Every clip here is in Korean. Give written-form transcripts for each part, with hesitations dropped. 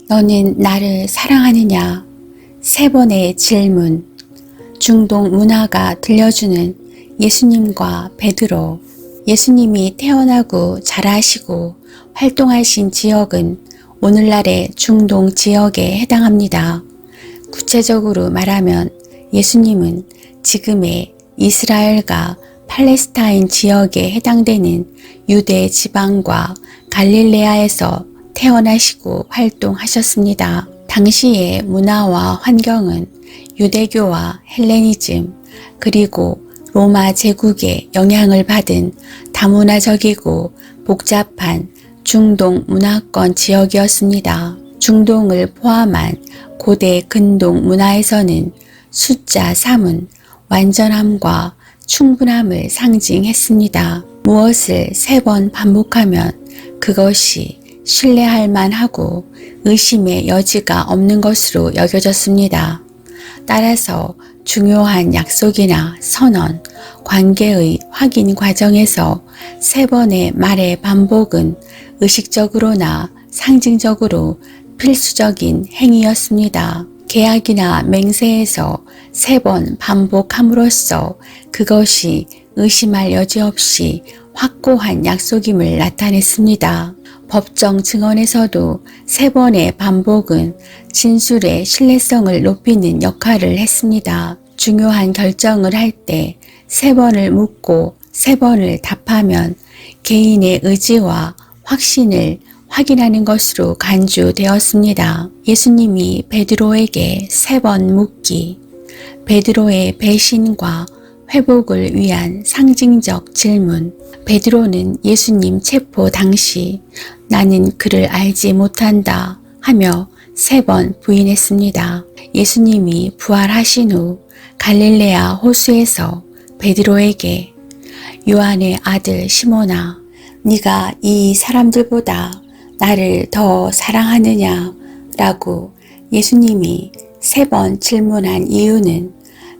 너는 나를 사랑하느냐? 세 번의 질문. 중동 문화가 들려주는 예수님과 베드로. 예수님이 태어나고 자라시고 활동하신 지역은 오늘날의 중동 지역에 해당합니다. 구체적으로 말하면 예수님은 지금의 이스라엘과 팔레스타인 지역에 해당되는 유대 지방과 갈릴레아에서 태어나시고 활동하셨습니다. 당시의 문화와 환경은 유대교와 헬레니즘 그리고 로마 제국의 영향을 받은 다문화적이고 복잡한 중동 문화권 지역이었습니다. 중동을 포함한 고대 근동 문화에서는 숫자 3은 완전함과 충분함을 상징했습니다. 무엇을 3번 반복하면 그것이 신뢰할 만하고 의심의 여지가 없는 것으로 여겨졌습니다. 따라서 중요한 약속이나 선언, 관계의 확인 과정에서 3번의 말의 반복은 의식적으로나 상징적으로 필수적인 행위였습니다. 계약이나 맹세에서 3번 반복함으로써 그것이 의심할 여지 없이 확고한 약속임을 나타냈습니다. 법정 증언에서도 3번의 반복은 진술의 신뢰성을 높이는 역할을 했습니다. 중요한 결정을 할 때 3번을 묻고 3번을 답하면 개인의 의지와 확신을 확인하는 것으로 간주되었습니다. 예수님이 베드로에게 3번 묻기. 베드로의 배신과 회복을 위한 상징적 질문. 베드로는 예수님 체포 당시 나는 그를 알지 못한다 하며 3번 부인했습니다. 예수님이 부활하신 후 갈릴레아 호수에서 베드로에게 요한의 아들 시몬아, 네가 이 사람들보다 나를 더 사랑하느냐? 라고 예수님이 3번 질문한 이유는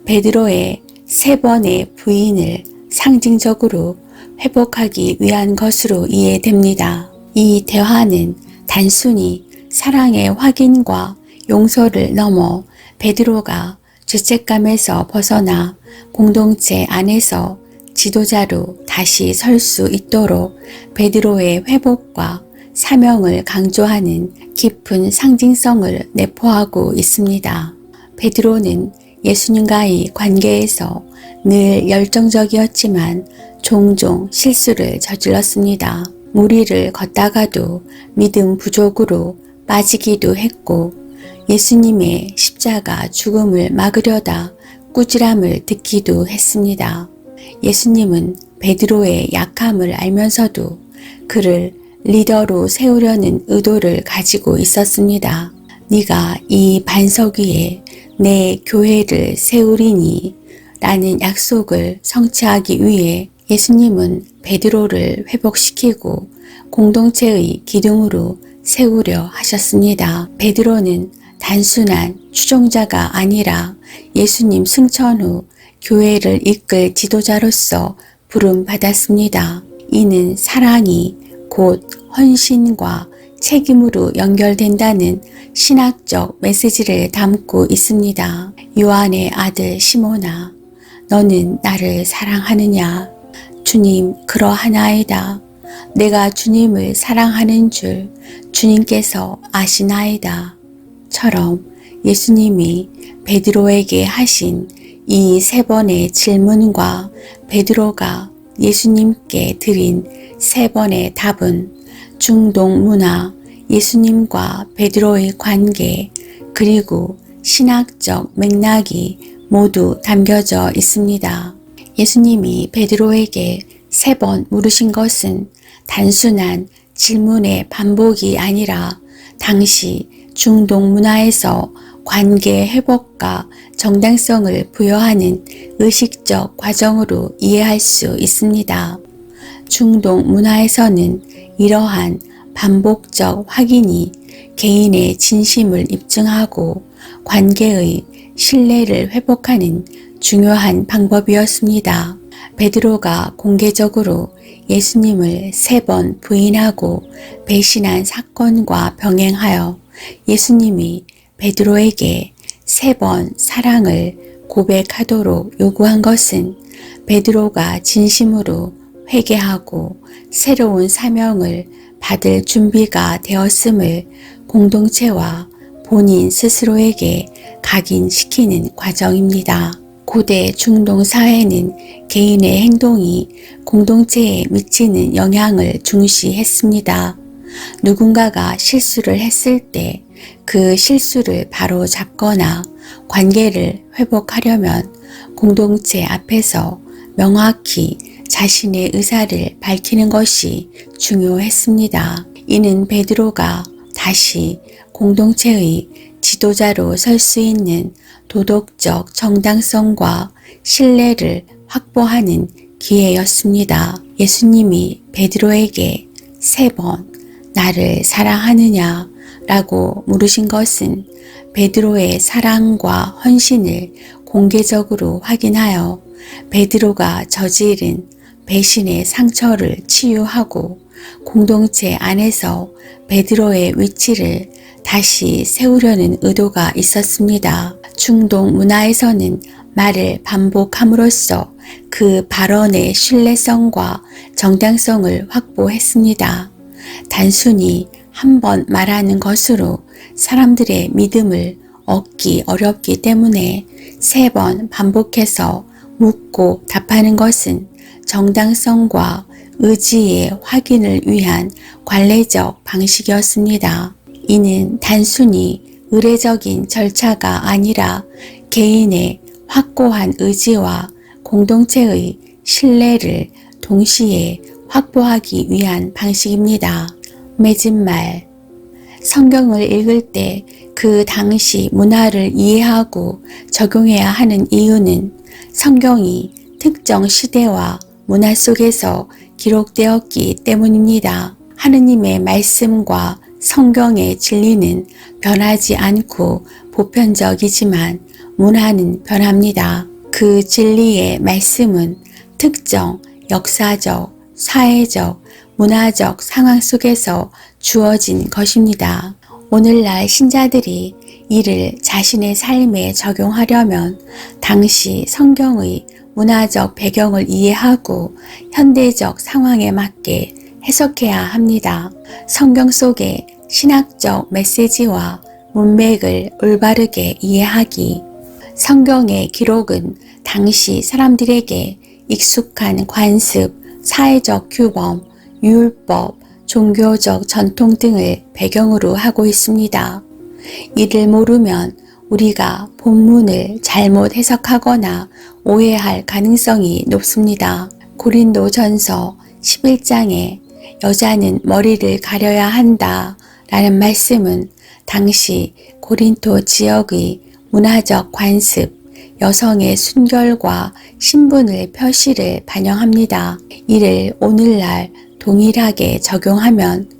베드로의 3번의 부인을 상징적으로 회복하기 위한 것으로 이해됩니다. 이 대화는 단순히 사랑의 확인과 용서를 넘어 베드로가 죄책감에서 벗어나 공동체 안에서 지도자로 다시 설 수 있도록 베드로의 회복과 사명을 강조하는 깊은 상징성을 내포하고 있습니다. 베드로는 예수님과의 관계에서 늘 열정적이었지만 종종 실수를 저질렀습니다. 무리를 걷다가도 믿음 부족으로 빠지기도 했고 예수님의 십자가 죽음을 막으려다 꾸지람을 듣기도 했습니다. 예수님은 베드로의 약함을 알면서도 그를 리더로 세우려는 의도를 가지고 있었습니다. 네가 이 반석 위에 내 교회를 세우리니 라는 약속을 성취하기 위해 예수님은 베드로를 회복시키고 공동체의 기둥으로 세우려 하셨습니다. 베드로는 단순한 추종자가 아니라 예수님 승천 후 교회를 이끌 지도자로서 부름받았습니다. 이는 사랑이 곧 헌신과 책임으로 연결된다는 신학적 메시지를 담고 있습니다. 요한의 아들 시몬아, 너는 나를 사랑하느냐? 주님 그러하나이다. 내가 주님을 사랑하는 줄 주님께서 아시나이다. 처럼 예수님이 베드로에게 하신 이 3번의 질문과 베드로가 예수님께 드린 3번의 답은 중동 문화, 예수님과 베드로의 관계, 그리고 신학적 맥락이 모두 담겨져 있습니다. 예수님이 베드로에게 3번 물으신 것은 단순한 질문의 반복이 아니라 당시 중동 문화에서 관계 회복과 정당성을 부여하는 의식적 과정으로 이해할 수 있습니다. 중동 문화에서는 이러한 반복적 확인이 개인의 진심을 입증하고 관계의 신뢰를 회복하는 중요한 방법이었습니다. 베드로가 공개적으로 예수님을 3번 부인하고 배신한 사건과 병행하여 예수님이 베드로에게 3번 사랑을 고백하도록 요구한 것은 베드로가 진심으로 회개하고 새로운 사명을 받을 준비가 되었음을 공동체와 본인 스스로에게 각인시키는 과정입니다. 고대 중동 사회는 개인의 행동이 공동체에 미치는 영향을 중시했습니다. 누군가가 실수를 했을 때 그 실수를 바로 잡거나 관계를 회복하려면 공동체 앞에서 명확히 자신의 의사를 밝히는 것이 중요했습니다. 이는 베드로가 다시 공동체의 지도자로 설 수 있는 도덕적 정당성과 신뢰를 확보하는 기회였습니다. 예수님이 베드로에게 3번 나를 사랑하느냐 라고 물으신 것은 베드로의 사랑과 헌신을 공개적으로 확인하여 베드로가 저지른 배신의 상처를 치유하고 공동체 안에서 베드로의 위치를 다시 세우려는 의도가 있었습니다. 중동 문화에서는 말을 반복함으로써 그 발언의 신뢰성과 정당성을 확보했습니다. 단순히 한 번 말하는 것으로 사람들의 믿음을 얻기 어렵기 때문에 3번 반복해서 묻고 답하는 것은 정당성과 의지의 확인을 위한 관례적 방식이었습니다. 이는 단순히 의례적인 절차가 아니라 개인의 확고한 의지와 공동체의 신뢰를 동시에 확보하기 위한 방식입니다. 맺은말 성경을 읽을 때 그 당시 문화를 이해하고 적용해야 하는 이유는 성경이 특정 시대와 문화 속에서 기록되었기 때문입니다. 하느님의 말씀과 성경의 진리는 변하지 않고 보편적이지만 문화는 변합니다. 그 진리의 말씀은 특정 역사적, 사회적, 문화적 상황 속에서 주어진 것입니다. 오늘날 신자들이 이를 자신의 삶에 적용하려면 당시 성경의 문화적 배경을 이해하고 현대적 상황에 맞게 해석해야 합니다. 성경 속의 신학적 메시지와 문맥을 올바르게 이해하기. 성경의 기록은 당시 사람들에게 익숙한 관습, 사회적 규범, 율법, 종교적 전통 등을 배경으로 하고 있습니다. 이를 모르면 우리가 본문을 잘못 해석하거나 오해할 가능성이 높습니다. 고린도전서 11장에 여자는 머리를 가려야 한다 라는 말씀은 당시 고린도 지역의 문화적 관습, 여성의 순결과 신분의 표시를 반영합니다. 이를 오늘날 동일하게 적용하면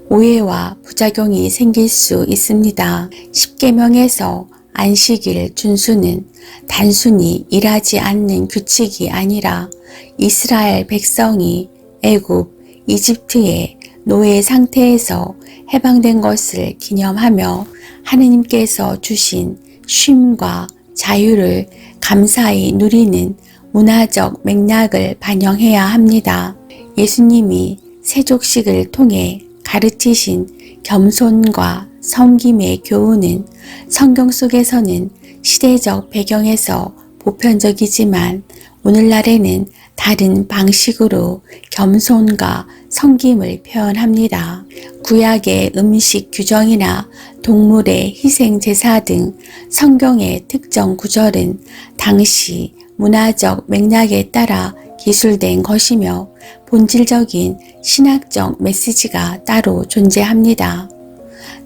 오해와 부작용이 생길 수 있습니다. 십계명에서 안식일 준수는 단순히 일하지 않는 규칙이 아니라 이스라엘 백성이 애굽, 이집트의 노예 상태에서 해방된 것을 기념하며 하느님께서 주신 쉼과 자유를 감사히 누리는 문화적 맥락을 반영해야 합니다. 예수님이 세족식을 통해 가르치신 겸손과 섬김의 교훈은 성경 속에서는 시대적 배경에서 보편적이지만 오늘날에는 다른 방식으로 겸손과 섬김을 표현합니다. 구약의 음식 규정이나 동물의 희생 제사 등 성경의 특정 구절은 당시 문화적 맥락에 따라 기술된 것이며 본질적인 신학적 메시지가 따로 존재합니다.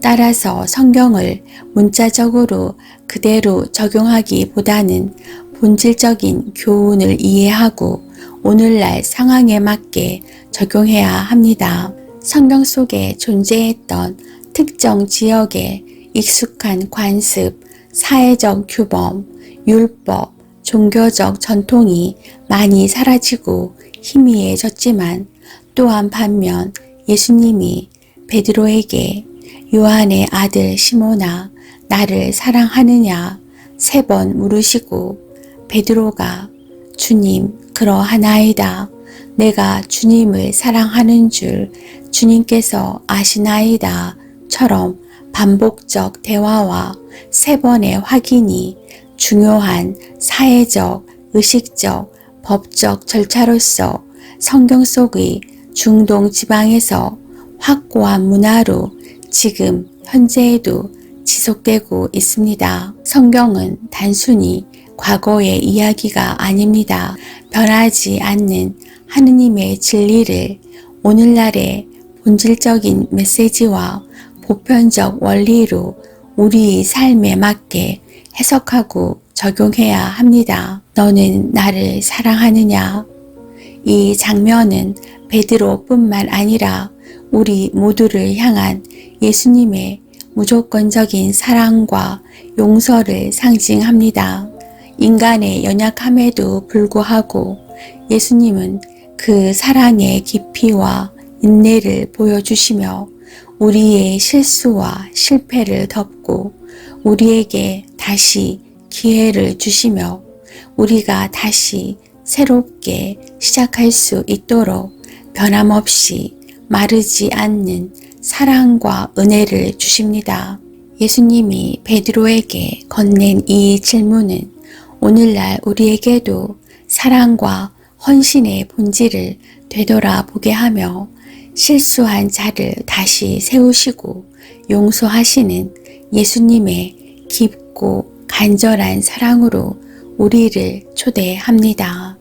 따라서 성경을 문자적으로 그대로 적용하기보다는 본질적인 교훈을 이해하고 오늘날 상황에 맞게 적용해야 합니다. 성경 속에 존재했던 특정 지역의 익숙한 관습, 사회적 규범, 율법, 종교적 전통이 많이 사라지고 희미해졌지만 또한 반면 예수님이 베드로에게 요한의 아들 시몬아, 나를 사랑하느냐? 3번 물으시고 베드로가 주님, 그러하나이다. 내가 주님을 사랑하는 줄 주님께서 아시나이다. 처럼 반복적 대화와 3번의 확인이 중요한 사회적, 의식적, 법적 절차로서 성경 속의 중동 지방에서 확고한 문화로 지금 현재에도 지속되고 있습니다. 성경은 단순히 과거의 이야기가 아닙니다. 변하지 않는 하느님의 진리를 오늘날의 본질적인 메시지와 보편적 원리로 우리의 삶에 맞게 해석하고 적용해야 합니다. 너는 나를 사랑하느냐? 이 장면은 베드로뿐만 아니라 우리 모두를 향한 예수님의 무조건적인 사랑과 용서를 상징합니다. 인간의 연약함에도 불구하고 예수님은 그 사랑의 깊이와 인내를 보여주시며 우리의 실수와 실패를 덮고 우리에게 다시 기회를 주시며 우리가 다시 새롭게 시작할 수 있도록 변함없이 마르지 않는 사랑과 은혜를 주십니다. 예수님이 베드로에게 건넨 이 질문은 오늘날 우리에게도 사랑과 헌신의 본질을 되돌아보게 하며 실수한 자를 다시 세우시고 용서하시는 예수님의 깊고 간절한 사랑으로 우리를 초대합니다.